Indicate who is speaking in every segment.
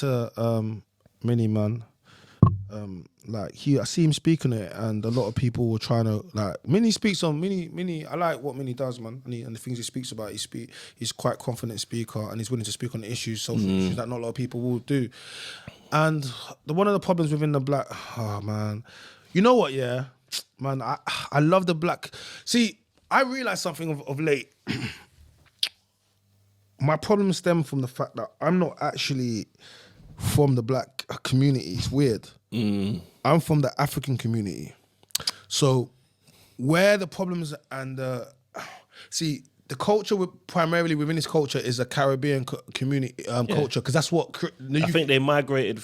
Speaker 1: to Mini Man. Like I see him speak on it, and a lot of people were trying to like Mini speaks on Mini. I like what Mini does, man, and the things he speaks about. He's quite confident speaker, and he's willing to speak on the issues, social issues that not a lot of people will do. And one of the problems within the black, oh man, you know what? Yeah, man, I love the black. See, I realized something of late. My problem stem from the fact that I'm not actually from the black community. It's weird. I'm from the African community. So where the problems and see, the culture primarily within this culture is a Caribbean community culture, because that's what
Speaker 2: I think they migrated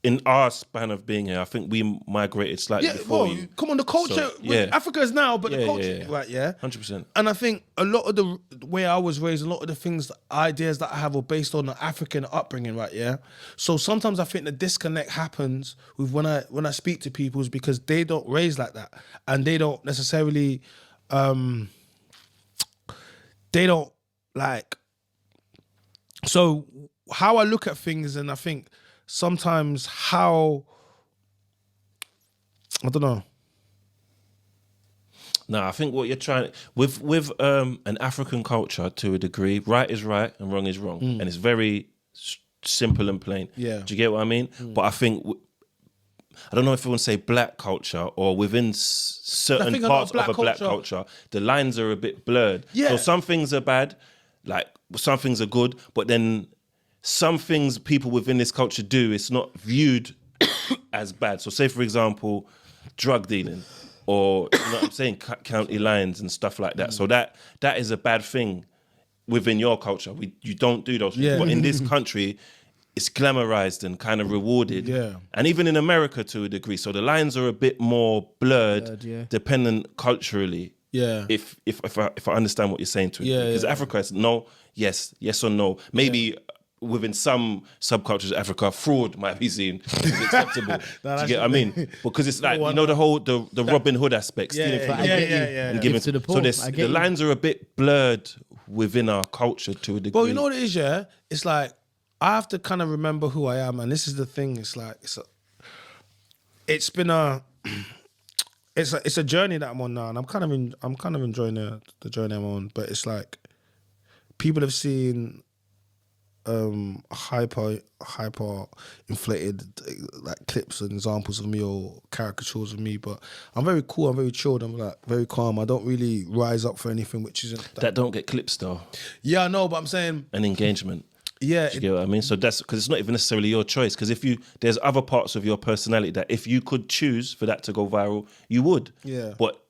Speaker 2: in our span of being here. I think we migrated slightly before you.
Speaker 1: Come on, the culture, Africa is now, but the culture, right,
Speaker 2: 100%.
Speaker 1: And I think a lot of the way I was raised, a lot of the things, the ideas that I have are based on the African upbringing, right, yeah? So sometimes I think the disconnect happens with when I speak to people is because they don't raise like that, and they don't necessarily, they don't like, so how I look at things, and I think sometimes how, I don't know.
Speaker 2: No, I think what you're trying with an African culture to a degree, right is right and wrong is wrong, and it's very simple and plain.
Speaker 1: Yeah,
Speaker 2: do you get what I mean? But I think I don't know if I want to say black culture or within certain parts of a black culture, the lines are a bit blurred.
Speaker 1: Yeah.
Speaker 2: So some things are bad, like some things are good, but then some things people within this culture do, it's not viewed as bad. So say, for example, drug dealing, or, you know what I'm saying, county lines and stuff like that. So that is a bad thing within your culture. You don't do those things. But in this country, it's glamorized and kind of rewarded. Yeah. And even in America to a degree. So the lines are a bit more blurred, dependent culturally. Yeah. If I understand what you're saying to it. Yeah. Because Africa is no, yes or no. Maybe within some subcultures of Africa, fraud might be seen as acceptable. Do you get what I mean? Because it's like, you know, the Robin Hood aspect, stealing from and giving to the poor. So the lines are a bit blurred within our culture to a degree.
Speaker 1: But you know what it is, yeah? It's like, I have to kind of remember who I am, and this is the thing. It's like it's been a journey that I'm on now, and I'm kind of enjoying the journey I'm on. But it's like people have seen hyper inflated like clips and examples of me or caricatures of me, but I'm very cool, I'm very chilled, I'm like very calm. I don't really rise up for anything which isn't
Speaker 2: that don't get clips though.
Speaker 1: Yeah, I know, but I'm saying
Speaker 2: an engagement.
Speaker 1: Yeah,
Speaker 2: do you get what I mean? So that's because it's not even necessarily your choice. Because there's other parts of your personality that if you could choose for that to go viral, you would. Yeah. But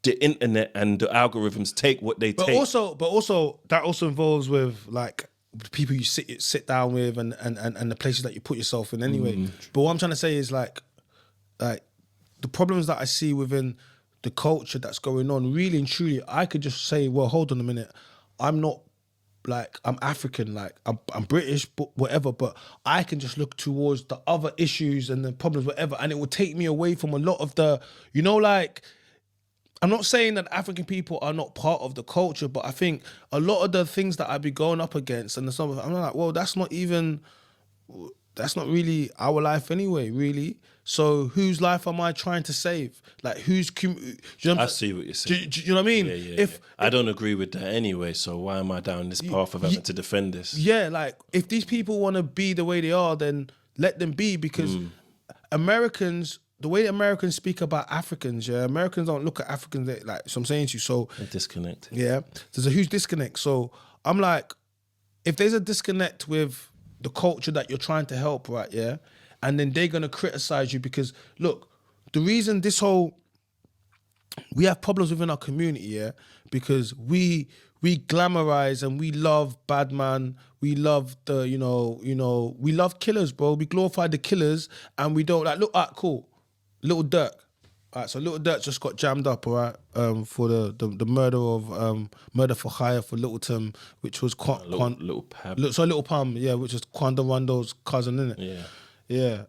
Speaker 2: the internet and the algorithms take what they take.
Speaker 1: But also that also involves with like people you sit down with and the places that you put yourself in anyway. But what I'm trying to say is like the problems that I see within the culture that's going on, really and truly, I could just say, well, hold on a minute, I'm not like, I'm African, like I'm British, but whatever, but I can just look towards the other issues and the problems, whatever, and it will take me away from a lot of the, you know, like, I'm not saying that African people are not part of the culture, but I think a lot of the things that I'd be going up against and some of it, I'm like, well, that's not really our life anyway, really. So whose life am I trying to save? Like
Speaker 2: I see what you're saying.
Speaker 1: Do you know what I mean?
Speaker 2: Yeah. I don't agree with that anyway, so why am I down this path of having to defend this?
Speaker 1: Yeah, like if these people want to be the way they are, then let them be, because Americans, the way Americans speak about Africans, Americans don't look at Africans like, so I'm saying to you, so...
Speaker 2: A disconnect.
Speaker 1: Yeah, there's a huge disconnect. So I'm like, if there's a disconnect with the culture that you're trying to help, right, yeah, and then they're going to criticize you because, look, the reason we have problems within our community, yeah, because we glamorize and we love bad man, we love the, we love killers, bro. We glorify the killers and we don't, like, look, cool. Little Dirk. All right, so Little Dirk just got jammed up, all right, for the murder of murder for hire for Littleton, which was
Speaker 2: Little Pam.
Speaker 1: Little Pam, yeah, which is Kwanda Wando's cousin, innit? Yeah.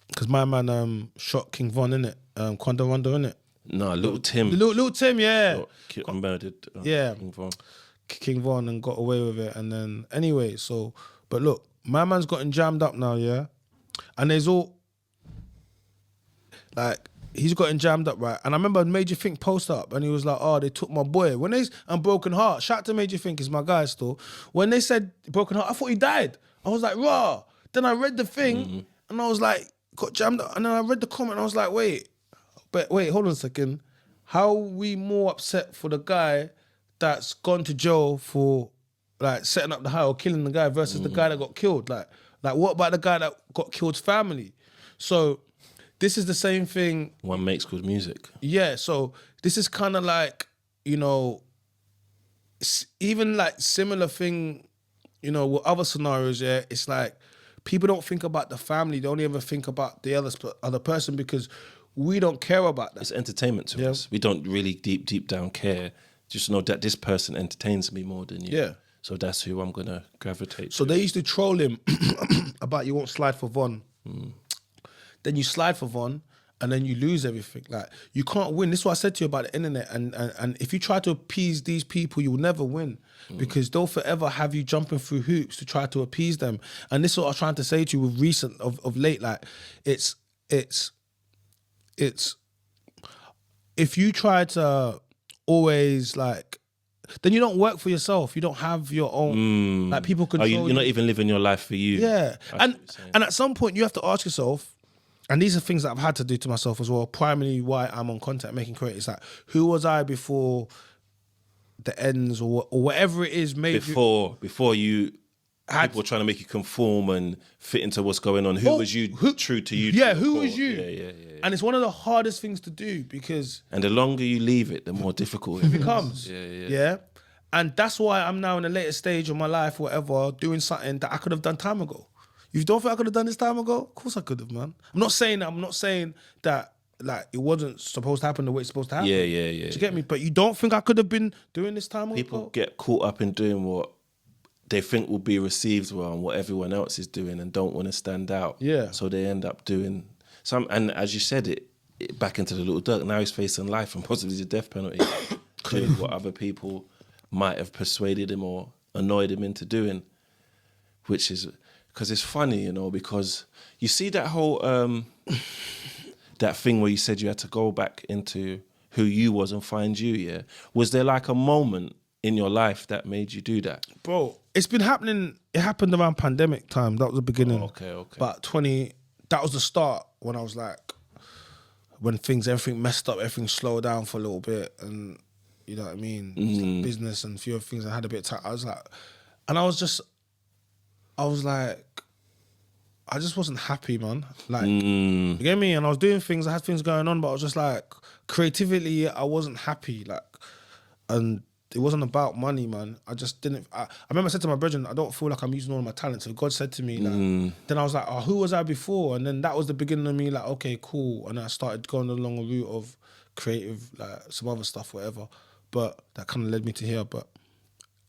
Speaker 1: Because my man shot King Von, innit? Kwanda Wando, innit?
Speaker 2: No, Little Tim.
Speaker 1: Little Tim, yeah.
Speaker 2: Murdered.
Speaker 1: King Von and got away with it, and then anyway. So, but look, my man's gotten jammed up now, yeah? And there's all, like, he's gotten jammed up, right? And I remember Major Fink post up and he was like, oh, they took my boy. And Broken Heart, shout out to Major Fink, is my guy still. When they said Broken Heart, I thought he died. I was like, raw. Then I read the thing and I was like, got jammed up. And then I read the comment and I was like, wait, hold on a second. How are we more upset for the guy that's gone to jail for like setting up the high or killing the guy versus the guy that got killed? Like what about the guy that got killed's family? So this is the same thing.
Speaker 2: One makes good music.
Speaker 1: Yeah, so this is kind of like, you know, even like similar thing, you know, with other scenarios, yeah, it's like people don't think about the family. They only ever think about the other person because we don't care about that.
Speaker 2: It's entertainment to us. We don't really deep down care. Just know that this person entertains me more than you.
Speaker 1: Yeah.
Speaker 2: So that's who I'm going to gravitate to.
Speaker 1: So they used to troll him about you won't slide for Von. Then you slide for Von and then you lose everything. Like, you can't win. This is what I said to you about the internet. And if you try to appease these people, you will never win because they'll forever have you jumping through hoops to try to appease them. And this is what I was trying to say to you with of late. Like, it's if you try to always like, then you don't work for yourself. You don't have your own, like people control
Speaker 2: you're not even living your life for you.
Speaker 1: Yeah. And at some point you have to ask yourself, and these are things that I've had to do to myself as well, primarily why I'm on content making creators, like who was I before the ends or whatever it is made
Speaker 2: before you people were trying to make you conform and fit into what's going on. Who was you true to you?
Speaker 1: Yeah, who was you?
Speaker 2: Yeah.
Speaker 1: And it's one of the hardest things to do because...
Speaker 2: And the longer you leave it, the more difficult it
Speaker 1: becomes. Yeah. And that's why I'm now in a later stage of my life, whatever, doing something that I could have done time ago. You don't think I could have done this time ago? Of course I could have, man. I'm not saying that like it wasn't supposed to happen the way it's supposed to happen.
Speaker 2: Yeah.
Speaker 1: Do you get me? But you don't think I could have been doing this time ago?
Speaker 2: People get caught up in doing what they think will be received well and what everyone else is doing and don't want to stand out.
Speaker 1: Yeah.
Speaker 2: So they end up doing some, and as you said it back into the little dirt. Now he's facing life and possibly the death penalty, doing what other people might have persuaded him or annoyed him into doing, which is, because it's funny, you know, because you see that whole, that thing where you said you had to go back into who you was and find you, yeah? Was there like a moment in your life that made you do that?
Speaker 1: Bro, it's been happening. It happened around pandemic time. That was the beginning.
Speaker 2: Oh, okay.
Speaker 1: But that was the start when I was like, when everything messed up, everything slowed down for a little bit. And you know what I mean? Like business and a few other things I had a bit of time. I was like, I just wasn't happy, man. Like, you get me? And I was doing things, I had things going on, but I was just like, creatively, I wasn't happy. Like, and it wasn't about money, man. I just didn't. I remember I said to my brethren, I don't feel like I'm using all of my talent. So God said to me, like, then I was like, oh, who was I before? And then that was the beginning of me, like, okay, cool. And I started going along a route of creative, like some other stuff, whatever. But that kind of led me to here. But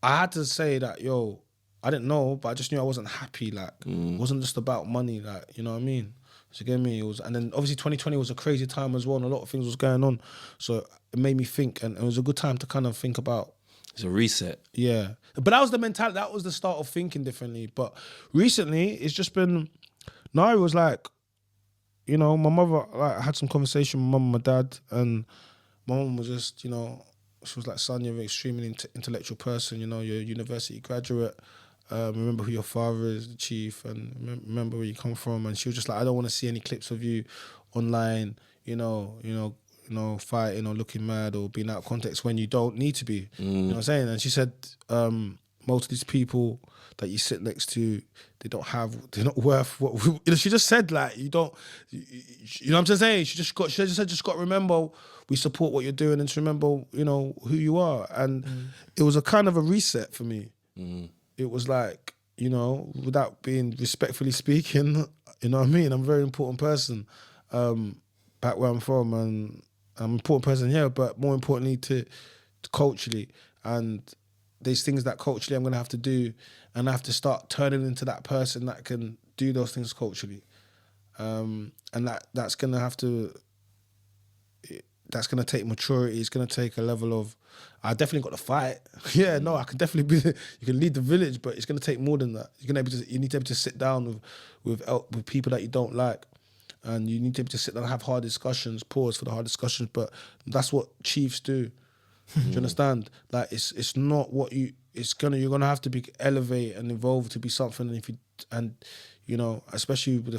Speaker 1: I had to say that, yo, I didn't know, but I just knew I wasn't happy. Like, it wasn't just about money, like, you know what I mean? So you get me? It was, and then obviously 2020 was a crazy time as well, and a lot of things was going on. So it made me think, and it was a good time to kind of think about.
Speaker 2: It's a reset.
Speaker 1: Yeah. But that was the mentality, that was the start of thinking differently. But recently, it's just been, now it was like, you know, my mother, like, I had some conversation with my mum and my dad, and my mum was just, you know, she was like, son, you're an extremely intellectual person, you know, you're a university graduate. Remember who your father is, the chief, and remember where you come from. And she was just like, I don't want to see any clips of you online, you know, fighting or looking mad or being out of context when you don't need to be. You know what I'm saying? And she said, most of these people that you sit next to, they're not worth what you know, she just said, like, you know what I'm saying? She just said, got to remember we support what you're doing and to remember, you know, who you are. And it was a kind of a reset for me. It was like, you know, without being respectfully speaking, you know what I mean? I'm a very important person back where I'm from, and I'm an important person here, but more importantly to culturally. And there's things that culturally I'm going to have to do, and I have to start turning into that person that can do those things culturally. And that's going to take maturity. It's going to take a level of I definitely got to fight. Yeah, no, I can definitely be. You can lead the village, but it's gonna take more than that. You need to be able to sit down with people that you don't like, and you need to be able to sit down and have hard discussions. Pause for the hard discussions, but that's what chiefs do. Do you understand? Like it's not what you're gonna have to be elevate and evolve to be something. And you know, especially with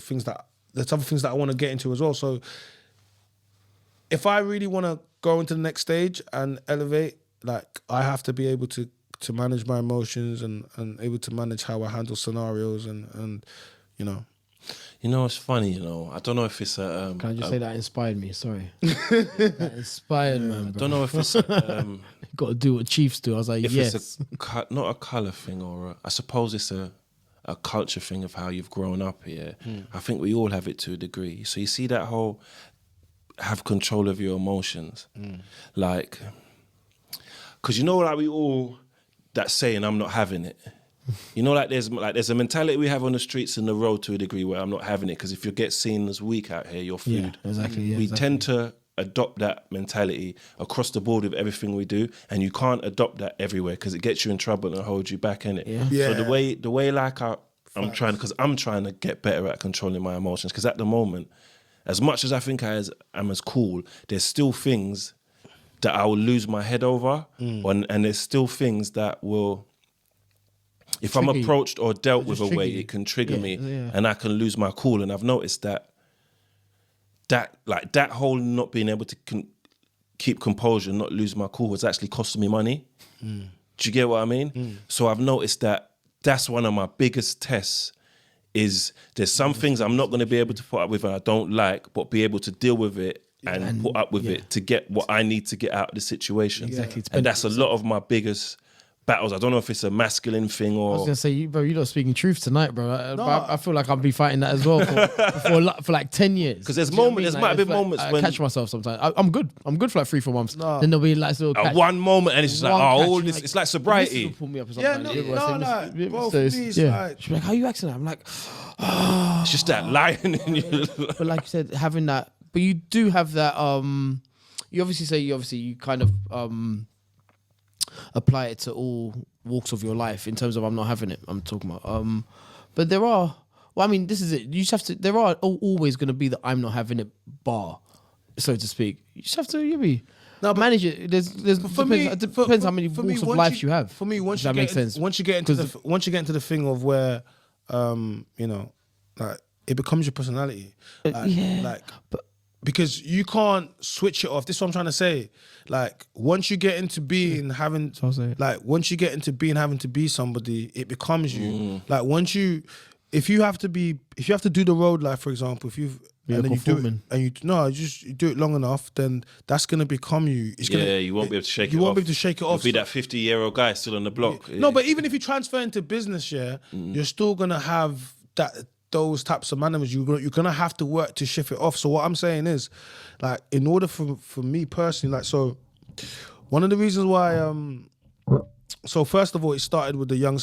Speaker 1: there's other things that I want to get into as well. So if I really want to go into the next stage and elevate, like I have to be able to manage my emotions and able to manage how I handle scenarios and you know.
Speaker 2: You know, it's funny, you know. I don't know if it's a...
Speaker 3: Can I just say that inspired me? Sorry. That inspired, man, bro.
Speaker 2: I don't know if it's...
Speaker 3: You got to do what chiefs do. I was like,
Speaker 2: if
Speaker 3: yes.
Speaker 2: it's not a colour thing or... I suppose it's a culture thing of how you've grown up here. I think we all have it to a degree. So you see that whole... have control of your emotions. Like... Because you know, like we all... that saying, I'm not having it. You know, like there's a mentality we have on the streets and the road to a degree where I'm not having it because if you get seen as weak out here, you're food.
Speaker 3: Yeah, exactly. Yeah,
Speaker 2: we
Speaker 3: exactly.
Speaker 2: tend to adopt that mentality across the board with everything we do, and you can't adopt that everywhere because it gets you in trouble and holds you back, innit?
Speaker 3: Yeah.
Speaker 2: So the way like I'm trying to get better at controlling my emotions because at the moment, as much as I think I'm as cool, there's still things that I will lose my head over, and there's still things that will. If I'm approached or dealt with a way, it can trigger me and I can lose my cool. And I've noticed that whole not being able to keep composure and not lose my cool was actually costing me money. Do you get what I mean? So I've noticed that's one of my biggest tests is there's some things I'm not going to be able to put up with and I don't like, but be able to deal with it and put up with it to get what I need to get out of the situation.
Speaker 3: Exactly.
Speaker 2: And that's a lot of my biggest battles. I don't know if it's a masculine thing or...
Speaker 3: I was going to say, bro, you're not speaking truth tonight, bro. I feel like I'll be fighting that as well for like 10 years.
Speaker 2: Because there's moments, there might have been moments when...
Speaker 3: I catch myself sometimes. I'm good for like 3-4 months. No. Then there'll be like little catch.
Speaker 2: One moment and it's just like, it's like sobriety.
Speaker 3: Pull me up or
Speaker 1: Yeah,
Speaker 3: something.
Speaker 1: bro, for me, it's like...
Speaker 3: She's like, how are you acting? I'm like...
Speaker 2: It's just that lying in you.
Speaker 3: But like you said, having that... But you do have that... You obviously say you kind of... apply it to all walks of your life in terms of I'm not having it. I'm talking about. But there are. Well, I mean, this is it. You just have to. There are always going to be the I'm not having it bar, so to speak. You just have to. Manage it. It depends how many walks of life you have.
Speaker 1: For me, once
Speaker 3: that makes sense.
Speaker 1: Once you get into the thing of where, you know, like it becomes your personality. Because you can't switch it off. This is what I'm trying to say. Like once you get into being having to be somebody, it becomes you. Like if you have to do the road life, for example, you do it long enough, then that's gonna become you.
Speaker 2: You won't be able to shake it off.
Speaker 1: You won't be able to shake it off.
Speaker 2: You'll be that 50-year-old guy still on the block.
Speaker 1: No, but even if you transfer into business, you're still gonna have those types of mannerisms. You're gonna have to work to shift it off. So what I'm saying is, like, in order for me personally, like, so one of the reasons why, so first of all, it started with the young